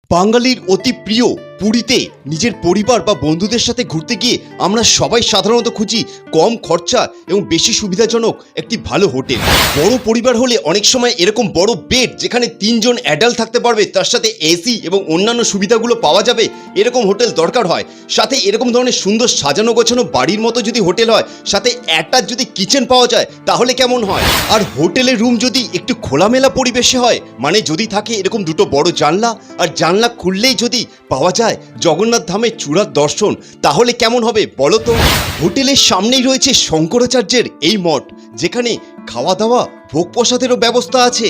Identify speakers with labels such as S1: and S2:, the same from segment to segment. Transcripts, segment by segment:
S1: বাঙালির অতি প্রিয় পুরীতে নিজের পরিবার বা বন্ধুদের সাথে ঘুরতে গিয়ে আমরা সবাই সাধারণত খুঁজি কম খরচা এবং বেশি সুবিধাজনক একটি ভালো হোটেল। বড় পরিবার হলে অনেক সময় এরকম বড় বেড যেখানে 3 জন অ্যাডাল্ট থাকতে পারবে, তার সাথে এসি এবং অন্যান্য সুবিধাগুলো পাওয়া যাবে, এরকম হোটেল দরকার হয়। সাথে এরকম ধরনের সুন্দর সাজানো গোছানো বাড়ির মতো যদি হোটেল হয়, সাথে অ্যাটাচ যদি কিচেন পাওয়া যায় তাহলে কেমন হয়। আর হোটেলের রুম যদি একটু খোলামেলা পরিবেশে হয়, মানে যদি থাকে এরকম দুটো বড় জানলা, আর জানলা খুললেই যদি পাওয়া যায় জগন্নাথ ধামের চূড়ার দর্শন, তাহলে কেমন হবে বলো তো। হোটেলের সামনেই রয়েছে শঙ্করাচার্যের এই মঠ, যেখানে খাওয়া দাওয়া ভোগ প্রসাদেরও ব্যবস্থা আছে।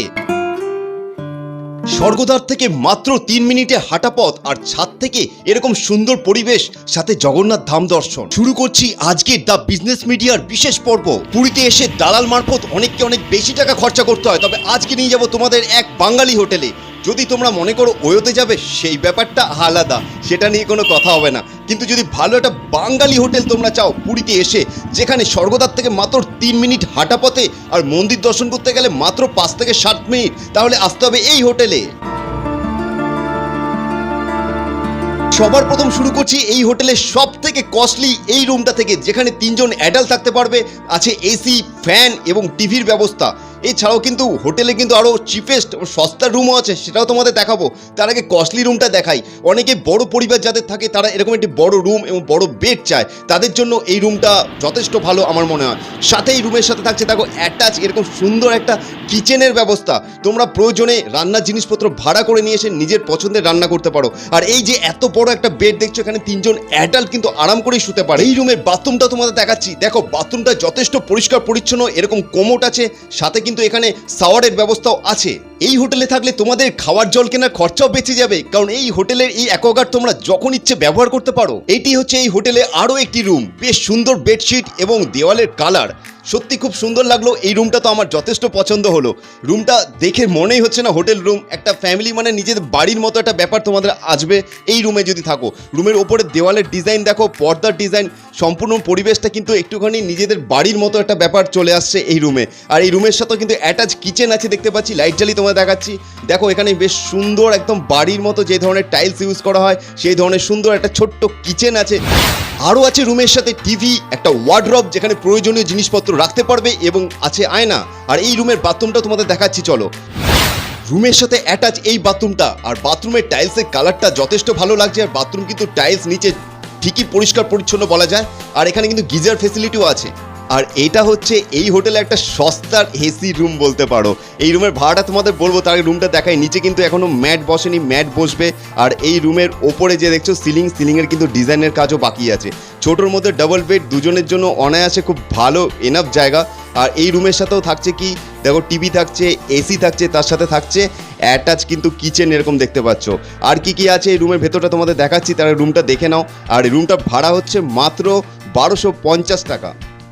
S1: স্বর্গদ্বার থেকে মাত্র 3 মিনিটে হাঁটা পথ, আর ছাদ থেকে এরকম সুন্দর পরিবেশ, সাথে জগন্নাথ ধাম দর্শন। শুরু করছি আজকের দ্য বিজনেস মিডিয়ার বিশেষ পর্ব। পুরীতে এসে দালাল মারফত অনেককে অনেক বেশি টাকা খরচা করতে হয়, তবে আজকে নিয়ে যাব তোমাদের এক বাঙালি হোটেলে। যদি তোমরা মনে করো ওয়োতে যাবে, সেই ব্যাপারটা আলাদা, সেটা নিয়ে কোনো কথা হবে না। কিন্তু যদি ভালো একটা বাঙালি হোটেল তোমরা চাও পুরীতে এসে, যেখানে স্বর্গদ্বার থেকে মাত্র 3 মিনিট হাঁটা পথে, আর মন্দির দর্শন করতে গেলে মাত্র 5 থেকে 7 মিনিট, তাহলে আসতে হবে এই হোটেলে। সবার প্রথম শুরু করছি এই হোটেলের সব থেকে কস্টলি এই রুমটা থেকে, যেখানে 3 জন অ্যাডাল্ট থাকতে পারবে, আছে এসি, ফ্যান এবং টিভির ব্যবস্থা। এছাড়াও কিন্তু হোটেলে কিন্তু আরও চিপেস্ট সস্তার রুমও আছে, সেটাও তোমাদের দেখাবো। তার আগে কস্টলি রুমটা দেখাই। অনেকে বড় পরিবার যাদের থাকে, তারা এরকম একটি বড় রুম এবং বড় বেড চায়, তাদের জন্য এই রুমটা যথেষ্ট ভালো আমার মনে হয়। সাথে এই রুমের সাথে থাকছে দেখো অ্যাটাচ এরকম সুন্দর একটা কিচেনের ব্যবস্থা। তোমরা প্রয়োজনে রান্নার জিনিসপত্র ভাড়া করে নিয়ে এসে নিজের পছন্দের রান্না করতে পারো। আর এই যে এত বড় একটা বেড দেখছো, এখানে 3 জন অ্যাডাল্ট কিন্তু আরাম করেই শুতে পারে। এই রুমের বাথরুমটা তোমাদের দেখাচ্ছি। দেখো বাথরুমটা যথেষ্ট পরিষ্কার পরিচ্ছন্ন, এরকম কোমোট আছে, সাথে কিন্তু এখানে শাওয়ারের ব্যবস্থাও আছে। এই হোটেলে থাকলে তোমাদের খাওয়ার জল কেনার খরচাও বেঁচে যাবে, কারণ এই হোটেলের এই অ্যাকোয়াগার্ড তোমরা যখন ইচ্ছে ব্যবহার করতে পারো। এইটি হচ্ছে এই হোটেলে আরও একটি রুম। বেশ সুন্দর বেডশিট এবং দেওয়ালের কালার, সত্যি খুব সুন্দর লাগলো। এই রুমটা তো আমার যথেষ্ট পছন্দ হলো। রুমটা দেখে মনেই হচ্ছে না হোটেল রুম, একটা ফ্যামিলি মানে নিজেদের বাড়ির মতো একটা ব্যাপার তোমাদের আসবে এই রুমে যদি থাকো। রুমের ওপরে দেওয়ালের ডিজাইন দেখো, পর্দার ডিজাইন, সম্পূর্ণ পরিবেশটা কিন্তু একটুখানি নিজেদের বাড়ির মতো একটা ব্যাপার চলে আসছে এই রুমে। আর এই রুমের সাথেও কিন্তু অ্যাটাচ কিচেন আছে, দেখতে পাচ্ছি। লাইট জ্বালিয়ে তোমাদের দেখাচ্ছি। দেখো এখানে বেশ সুন্দর একদম বাড়ির মতো যে ধরনের টাইলস ইউজ করা হয়, সেই ধরনের সুন্দর একটা ছোট্ট কিচেন আছে। আরও আছে রুমের সাথে টিভি, একটা ওয়ার্ডরোব যেখানে প্রয়োজনীয় জিনিসপত্র রাখতে পারবে, এবং আছে আয়না। আর এই রুমের বাথরুমটা তোমাদের দেখাচ্ছি, চলো। রুমের সাথে অ্যাটাচ এই বাথরুমটা, আর বাথরুমের টাইলসের কালারটা যথেষ্ট ভালো লাগছে। আর বাথরুম কিন্তু টাইলস নিচে ঠিকই পরিষ্কার পরিচ্ছন্ন বলা যায়। আর এখানে কিন্তু গিজার ফেসিলিটিও আছে। আর এটা হচ্ছে এই হোটেলে একটা সস্তার এসি রুম বলতে পারো। এই রুমের ভাড়াটা তোমাদের বলবো, তার রুমটা দেখাই। নিচে কিন্তু এখনো ম্যাট বসেনি, ম্যাট বসবে। আর এই রুমের ওপরে যে দেখছো সিলিংয়ের কিন্তু ডিজাইনের কাজও বাকি আছে। ছোটোর মধ্যে ডাবল বেড, দুজনের জন্য অনায়াসে খুব ভালো এনাফ জায়গা। আর এই রুমের সাথেও থাকছে কি দেখো, টিভি থাকছে, এসি থাকছে, তার সাথে থাকছে অ্যাটাচ কিন্তু কিচেন, এরকম দেখতে পাচ্ছ। আর কি কি আছে এই রুমের ভেতরটা তোমাদের দেখাচ্ছি, তারা রুমটা দেখে নাও। আর এই রুমটা ভাড়া হচ্ছে মাত্র 1250 টাকা।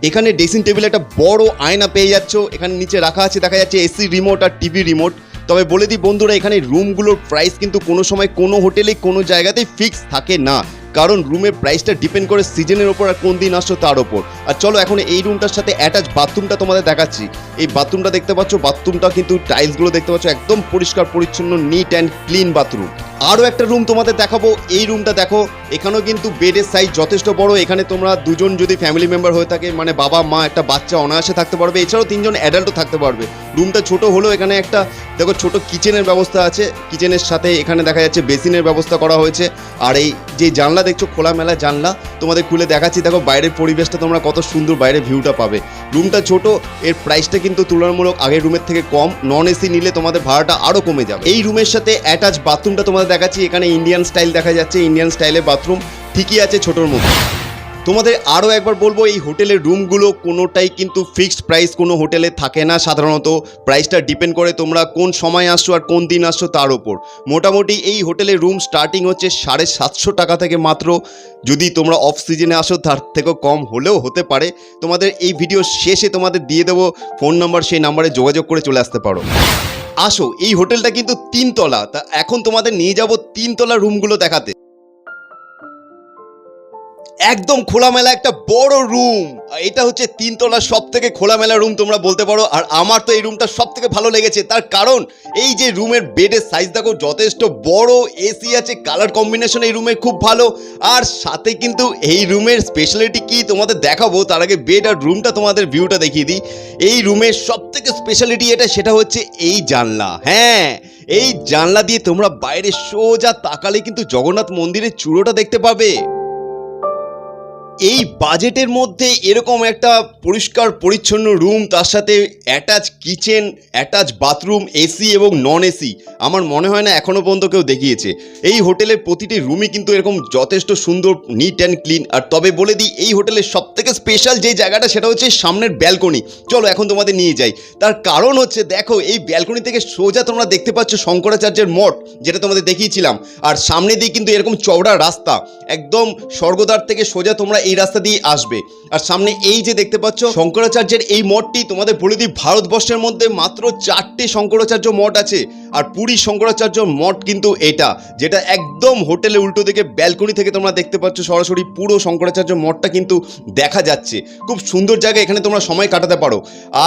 S1: এখানে ড্রেসিং টেবিলে একটা বড় আয়না পেয়ে যাচ্ছ। এখানে নিচে রাখা আছে, দেখা যাচ্ছে এসি রিমোট আর টিভি রিমোট। তবে বলে দিই বন্ধুরা, এখানে রুমগুলোর প্রাইস কিন্তু কোনো সময় কোনো হোটেলে কোনো জায়গাতেই ফিক্স থাকে না, কারণ রুমের প্রাইসটা ডিপেন্ড করে সিজনের ওপর আর কোন দিন আসছো তার ওপর। আর চলো এখন এই রুমটার সাথে অ্যাটাচ বাথরুমটা তোমাদের দেখাচ্ছি। এই বাথরুমটা দেখতে পাচ্ছ, বাথরুমটা কিন্তু টাইলসগুলো দেখতে পাচ্ছ একদম পরিষ্কার পরিচ্ছন্ন, নিট অ্যান্ড ক্লিন বাথরুম। আরও একটা রুম তোমাদের দেখাবো। এই রুমটা দেখো, এখানেও কিন্তু বেডের সাইজ যথেষ্ট বড়। এখানে তোমরা দুজন যদি ফ্যামিলি মেম্বার হয়ে থাকে, মানে বাবা মা একটা বাচ্চা অনায়াসে থাকতে পারবে। এছাড়াও 3 জন অ্যাডাল্টও থাকতে পারবে। রুমটা ছোট হলেও এখানে একটা দেখো ছোট কিচেনের ব্যবস্থা আছে। কিচেনের সাথে এখানে দেখা যাচ্ছে বেসিনের ব্যবস্থা করা হয়েছে। আর এই যে জানলা দেখছো, খোলামেলা জানলা, তোমাদের খুলে দেখাচ্ছি। দেখো বাইরের পরিবেশটা তোমরা কত সুন্দর বাইরের ভিউটা পাবে। রুমটা ছোট, এর প্রাইসটা কিন্তু তুলনামূলক আগের রুমের থেকে কম। নন এসি নিলে তোমাদের ভাড়াটা আরও কমে যাবে। এই রুমের সাথে অ্যাটাচ বাথরুমটা তোমাদের দেখাচ্ছি। এখানে ইন্ডিয়ান স্টাইল দেখা যাচ্ছে, ইন্ডিয়ান স্টাইলের বাথরুম ঠিকই আছে ছোটোর মধ্যে। তোমাদের আরও একবার বলবো, এই হোটেলের রুমগুলো কোনোটাই কিন্তু ফিক্সড প্রাইস কোনো হোটেলে থাকে না। সাধারণত প্রাইসটা ডিপেন্ড করে তোমরা কোন সময় আসছো আর কোন দিন আসছো তার ওপর। মোটামুটি এই হোটেলের রুম স্টার্টিং হচ্ছে 750 টাকা থেকে মাত্র। যদি তোমরা অফ সিজনে আসো তার থেকেও কম হলেও হতে পারে। তোমাদের এই ভিডিও শেষে তোমাদের দিয়ে দেবো ফোন নাম্বার, সেই নাম্বারে যোগাযোগ করে চলে আসতে পারো। আসো, এই হোটেলটা কিন্তু 3 তলা। তা এখন তোমাদের নিয়ে যাব 3 তলা রুমগুলো দেখাতে। একদম খোলামেলা একটা বড় রুম। এটা হচ্ছে 3 তলার সব থেকে খোলামেলা রুম তোমরা বলতে পারো। আর আমার তো এই রুমটা সব থেকে ভালো লেগেছে, তার কারণ এই যে রুমের বেডের সাইজ দেখো যথেষ্ট বড়, এসি আছে, কালার কম্বিনেশন এই রুমে খুব ভালো। আর সাথে কিন্তু এই রুমের স্পেশালিটি কি তোমাদের দেখাবো, তার আগে বেড আর রুমটা তোমাদের ভিউটা দেখিয়ে দিই। এই রুমের সব থেকে স্পেশালিটি সেটা হচ্ছে এই জানলা। হ্যাঁ, এই জানলা দিয়ে তোমরা বাইরে সোজা তাকালে কিন্তু জগন্নাথ মন্দিরের চূড়োটা দেখতে পাবে। এই বাজেটের মধ্যে এরকম একটা পরিষ্কার পরিচ্ছন্ন রুম, তার সাথে attach kitchen, attach bathroom, AC এবং নন এসি, আমার মনে হয় না এখনো পর্যন্ত কেউ দেখিয়েছে। এই হোটেলের প্রতিটি রুমই কিন্তু এরকম যথেষ্ট সুন্দর, নিট অ্যান্ড ক্লিন। আর তবে বলে দিই, এই হোটেলের সব থেকে স্পেশাল যে জায়গাটা সেটা হচ্ছে সামনের ব্যালকনি। চলো এখন তোমাদের নিয়ে যাই। তার কারণ হচ্ছে দেখো, এই ব্যালকনি থেকে সোজা তোমরা দেখতে পাচ্ছ শঙ্করাচার্যের মঠ, যেটা তোমাদের দেখিয়েছিলাম। আর সামনে দিয়ে কিন্তু এরকম চওড়া রাস্তা, একদম স্বর্গদ্বার থেকে সোজা তোমরা এই রাস্তা দিয়ে আসবে। আর সামনে এই যে দেখতে পাচ্ছ শঙ্করাচার্যের এই মঠটি, তোমাদের বলে দিই ভারতবর্ষের মধ্যে মাত্র 4টে শঙ্করাচার্য মঠ আছে। আর পুরী শঙ্করাচার্য মঠ কিন্তু এটা, যেটা একদম হোটেলের উল্টো দিকে ব্যালকনি থেকে তোমরা দেখতে পাচ্ছ সরাসরি পুরো শঙ্করাচার্য মঠটা কিন্তু দেখা যাচ্ছে। খুব সুন্দর জায়গা, এখানে তোমরা সময় কাটাতে পারো।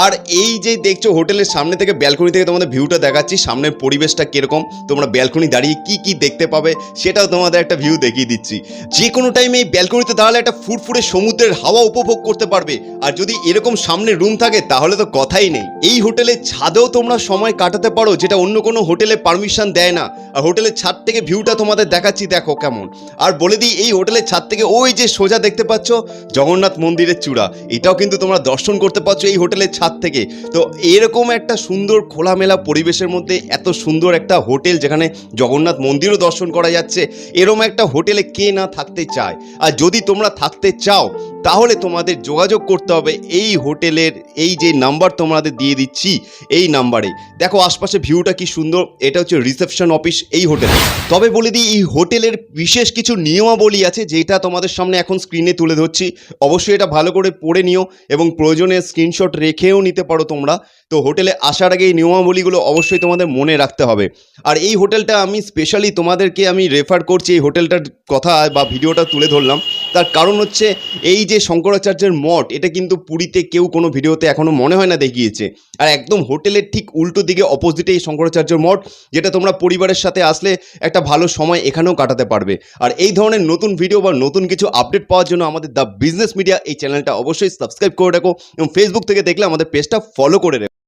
S1: আর এই যে দেখছো হোটেলের সামনে থেকে ব্যালকনি থেকে তোমাদের ভিউটা দেখাচ্ছি, সামনের পরিবেশটা কিরকম, তোমরা ব্যালকনি দাঁড়িয়ে কি কি দেখতে পাবে সেটাও তোমাদের একটা ভিউ দেখিয়ে দিচ্ছি। যে কোনো টাইমে এই ব্যালকনিতে দাঁড়ালে একটা ফুরফুরে সমুদ্রের হাওয়া উপভোগ করতে পারবে। আর যদি এরকম সামনে রুম থাকে তাহলে তো কথাই নেই। এই হোটেলের ছাদেও তোমরা সময় কাটাতে পারো, যেটা অন্য কোনো হোটেলে পারমিশন দেয় না। আর হোটেলের ছাদ থেকে ভিউটা তোমাদের দেখাচ্ছি, দেখো কেমন। আর বলে দিই, এই হোটেলের ছাদ থেকে ওই যে সোজা দেখতে পাচ্ছ জগন্নাথ মন্দিরের চূড়া, এটাও কিন্তু তোমরা দর্শন করতে পারছো এই হোটেলের ছাদ থেকে। তো এরকম একটা সুন্দর খোলামেলা পরিবেশের মধ্যে এত সুন্দর একটা হোটেল, যেখানে জগন্নাথ মন্দিরও দর্শন করা যাচ্ছে, এরকম একটা হোটেলে কে না থাকতে চায়। আর যদি তোমরা থাকতে চাও তাহলে তোমাদের যোগাযোগ করতে হবে এই হোটেলের এই যে নাম্বার তোমাদের দিয়ে দিচ্ছি, এই নাম্বারে। দেখো আশপাশে ভিউটা কি সুন্দর, এটা হচ্ছে রিসেপশন অফিস এই হোটেলে। তবে বলে দিই, এই হোটেলের বিশেষ কিছু নিয়মাবলী আছে, যেটা তোমাদের সামনে এখন স্ক্রিনে তুলে ধরছি। অবশ্যই এটা ভালো করে পড়ে নিও এবং প্রয়োজনে স্ক্রিনশট রেখেও নিতে পারো তোমরা। তো হোটেলে আসার আগে এই নিয়মাবলীগুলো অবশ্যই তোমাদের মনে রাখতে হবে। আর এই হোটেলটা আমি স্পেশালি তোমাদেরকে আমি রেফার করছি, এই হোটেলটার কথা বা ভিডিওটা তুলে ধরলাম, তার কারণ হচ্ছে এই যে শঙ্করাচার্যের মঠ, এটা কিন্তু পুরীতে কেউ কোনো ভিডিওতে এখনো মনে হয় না দেখিয়েছে। আর একদম হোটেলের ঠিক উল্টো দিকে অপোজিটে এই শঙ্করাচার্যের মঠ, যেটা তোমরা পরিবারের সাথে আসলে একটা ভালো সময় এখানেও কাটাতে পারবে। আর এই ধরনের নতুন ভিডিও বা নতুন কিছু আপডেট পাওয়ার জন্য আমাদের দ্য বিজনেস মিডিয়া এই চ্যানেলটা অবশ্যই সাবস্ক্রাইব করে রাখো এবং ফেসবুক থেকে দেখলে আমাদের পেজটা ফলো করে রাখো।